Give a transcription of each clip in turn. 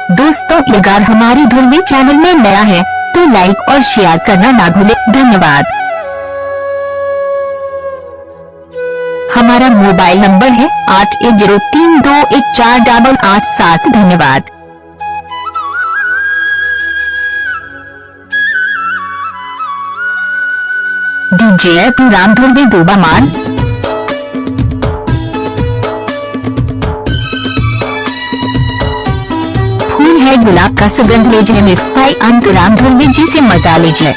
दोस्तों, अगर हमारी धुलवी चैनल में नया है तो लाइक और शेयर करना ना भूले। धन्यवाद। हमारा मोबाइल नंबर है 8103214887। धन्यवाद। डीजे राम धुलवी दोबामान। फूल है गुलाब का सुगंध लीजिए, मिक्स बाय अंतुराम धुलवी जी से मजा लीजिए।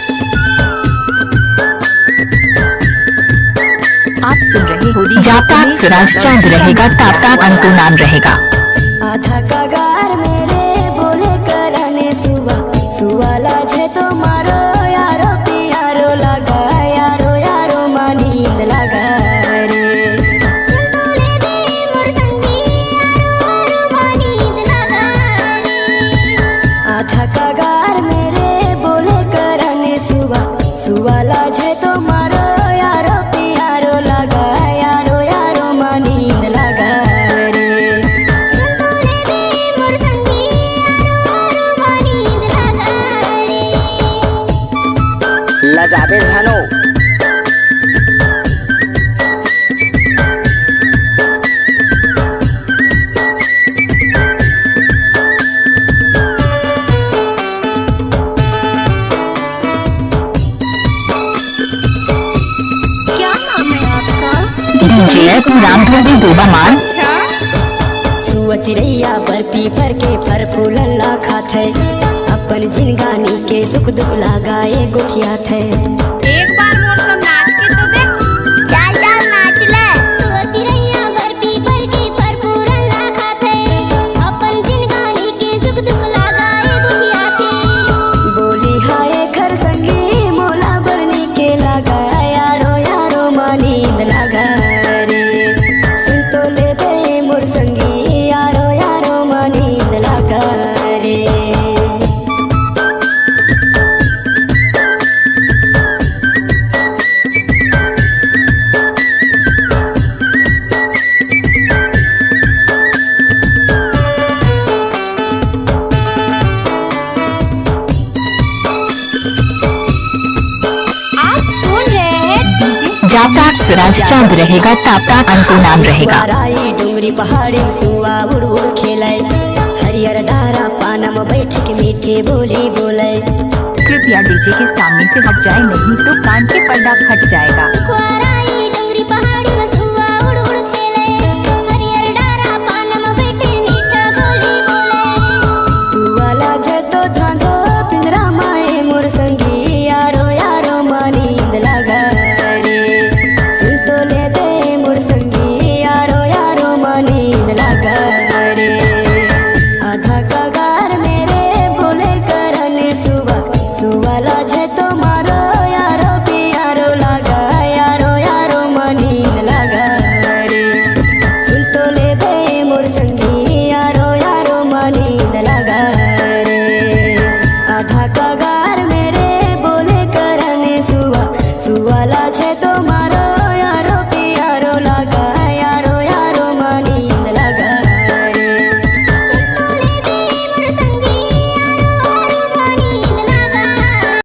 आप सुन रहे हो जब तक सूरज चांद रहेगा तब तक अंतु नाम रहेगा। आधा कगार मेरे बोले करने सुवा सुवा लाजे तो मारो यारो पियारो लगा यारो यारो नींद लगा रे। संतोले दे मोर संगी यारो नींद लगा रे। आधा कगार मेरे बोले करने सुवा सुवा लाजे तो मारो यारो पियारो लगा यारो यारो नींद लगा रे। संतोले दे मोर संगी यारो नींद लगा रे। लजाबे जानो क्या नाम है आपका? डीजे राम धुलवी दोबामान। सुआ चिड़ैया पर पीपर के फर फूलला खात है, अपन जिनगानी के सुख दुख लगाए गुठिया थे। एक बार मोर सब नाच के तो देख। चल चल नाच ले। सुआ चिड़ैया भर पीपर के फर फूलला खात है, अपन जिनगानी के सुख दुख लगाए गुठिया थे। बोली हाय घर संगी मोला बरनी के लगा यारो यारो नींद लगा रे। सुन तो ले दे मोर संगी यारो यारो नींद लगा रे। आप सुन रहे हैं जब तक सूरज चांद रहेगा तब तक अंतु नाम रहेगा। बाराई डुंगरी पहाड़ी में सुआ उड़ उड़ खेले, हरियर डारा पाना में बैठ के मीठे बोली बोले। कृपया डीजे के सामने से हट जाए, नहीं तो कान के पर्दा फट जाएगा। कुआरा